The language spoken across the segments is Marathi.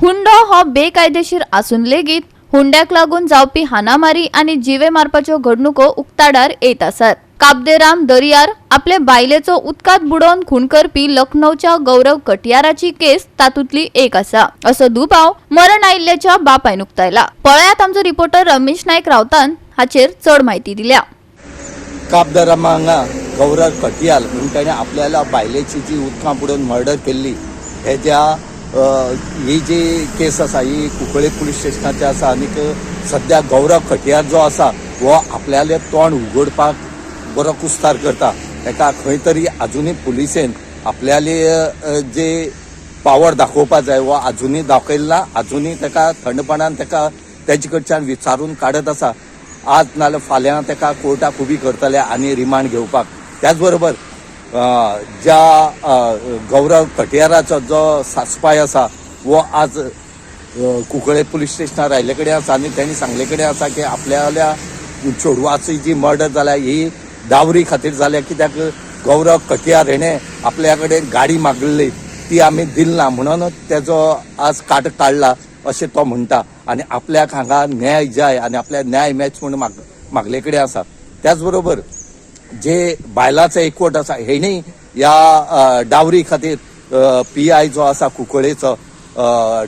हुंडो हो बेकायदेशीर आसून लेगीत हुंड्याक लागून जावपी हानामारी आणि जिवे मारपाच्यो घडणुको उक्ताडार येत आसात। काबदेराम दर्यार आपले बायलेचो उदकात बुडोवन खून करपी लखनौच्या गौरव कटियाराची केस तातूंतली एक आसा असो दुबाव मरण आयिल्ल्याच्या बापायन उक्तायला। पळयात आमचो रिपोर्टर रमेश नायक रावतान हाचेर चड म्हायती दिल्या। काबदेराम हांगा गौरव कटियार म्हणून ताणें आपल्याला बायलेची जी उदकां बुडोवन मर्डर केल्ली हेज्या ही जी केस आसा ही कुंकळे पुलीस स्टेशनाची आसा आनी सध्या गौरव कटियार जो आसा हो आपल्याले तोंड उगडपाक बरो कुस्तार करता। ताका खंय तरी आजुनूय पुलिसेन आपल्याली जे पावर दाखोवपाक जाय वो आजुनूय दाखयला, आजुनूय ताका थंडपणान ताका तेजे कडच्यान विचारून काडत आसा। आज नाल्यार फाल्यां ताका कोर्टाक उबी करतले आनी रिमांड घेवपाक। त्याच बरोबर ज्या गौरव कटियाराचो जो सासपाय आसा वो आज कुंकळे पुलीस स्टेशनार आयिल्ले कडेन आसा आनी तांणी सांगले कडेन आसा की आपल्या चेडवाची जी मर्डर जाल्या ही डावरी खातीर जाल्या, कित्याक गौरव कटियार हेणें आपल्या कडेन गाडी मागलेली ती आमी दिलना म्हणून तेजो आज काट काडला अशें तो म्हणटा आनी आपल्याक हांगा न्याय जाय आनी आपल्या न्याय मेच म्हणून मागले कडेन आसा। त्याच बरोबर जे बायलाचो एकवट आसा हेणी ह्या डावरी खातीर PI जो आसा कुंकळेचो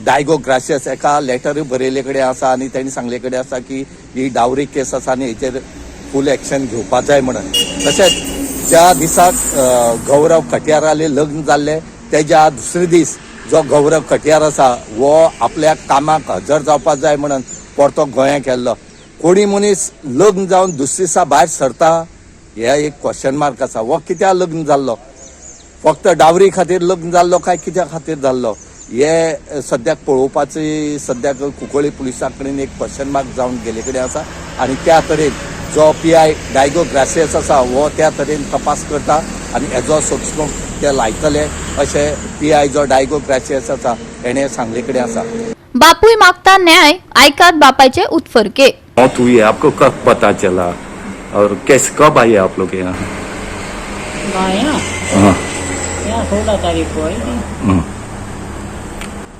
डायगो ग्रासियस एका लेटर बरयले कडेन आसा आनी तांणी सांगले कडेन आसा की ही डावरी केस आसा आनी हेचेर फूल एक्शन घेवपाक जाय म्हणून। तशेंच ज्या दिसाक गौरव कटियाराले लग्न जाल्ले तेज्या दुसरे दीस जो गौरव कटियार आसा वो आपल्या कामाक हजर जावपाक जाय म्हणून परतो गोंयांत गेल्लो। कोणी मनीस लग्न जावन दुसरे दिसा भायर सरता हे एक क्वेश्चन मार्क आसा। वो कित्याक लग्न जाल्लो, फक्त डावरी खातीर लग्न जाल्लो काय कित्या खातीर जाल्लो हे सद्याक पळोवपाची सद्याक कुंकळे पुलिसा कडेन एक क्वेश्चन मार्क जावन गेले कडेन आसा आनी त्या तरेन जो PI डायगो ग्रासियस आसा वो त्या तरेन तपास करता आनी हेजो सोक्स्मो ते लायतले अशें PI जो डायगो ग्रासियस आसा हेणें सांगले कडेन आसा। बापूय मागता न्याय, ऐकात बापाचे उत्फरके। मौत हुई है, आपको कब पता चला और कैसे कब आए आप लोग यहाँ? यहाँ 16 तारीख को आई थी।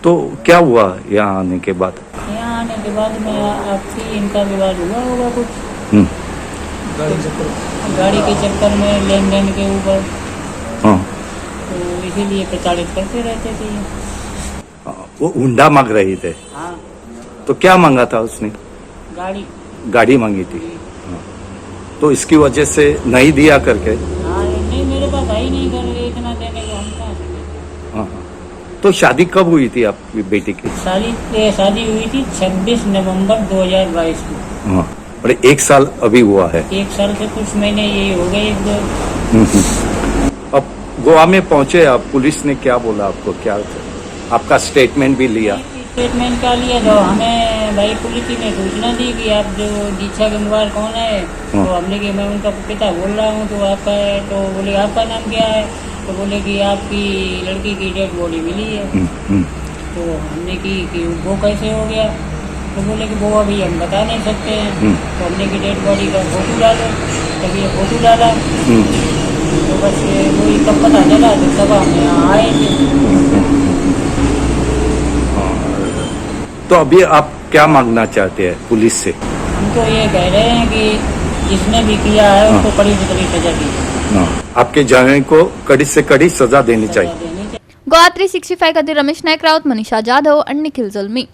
तो क्या हुआ यहाँ आने के बाद? यहाँ आने के बाद में आपसी इनका विवाद हुआ होगा कुछ गाड़ी के चक्कर में, लेन देन के ऊपर, तो इसीलिए प्रताड़ित करते रहते थे। वो हुंडा मांग रहे थे। हाँ, तो क्या मांगा था उसने? गाड़ी मांगी थी। तो इसकी वजह से नहीं दिया करके? हाँ, नहीं मेरे पास आई नहीं कर रहे इतना देने को, हम कहाँ से दें। हाँ, तो शादी कब हुई थी आपकी बेटी की? शादी हुई थी 26 नवंबर 2022 को। हाँ, और 1 साल अभी हुआ है। 1 साल से कुछ महीने ये हो गए। अब गोवा में पहुंचे आप, पुलिस ने क्या बोला आपको, क्या आपका स्टेटमेंट भी लिया? स्टेटमेंट का लिया तो हमें भाई पुलिस ने सूचना दी कि आप जो दीक्षा गंगवार कौन है, तो हमने कि मैं उनका पिता बोल रहा हूँ, तो आपका है, तो बोले आपका नाम क्या है, तो बोले कि आपकी लड़की की डेड बॉडी मिली है। तो हमने कि वो कैसे हो गया, तो बोले कि वो अभी हम बता नहीं सकते हैं। तो हमने की डेड बॉडी का फोटो डालो, तब ये फोटो डाला, तो बस वही कब पता चला तो सब हम यहाँ आए थे। तो अभी आप क्या मांगना चाहते हैं पुलिस से? हम तो ये कह रहे हैं कि जिसने भी किया है उसको कड़ी से कड़ी सजा दी। आपके जाने को कड़ी से कड़ी सजा देनी चाहिए। गोवा 365 खातीर रमेश नायक रावत, मनीषा जाधव आणि निखिल जल्मी।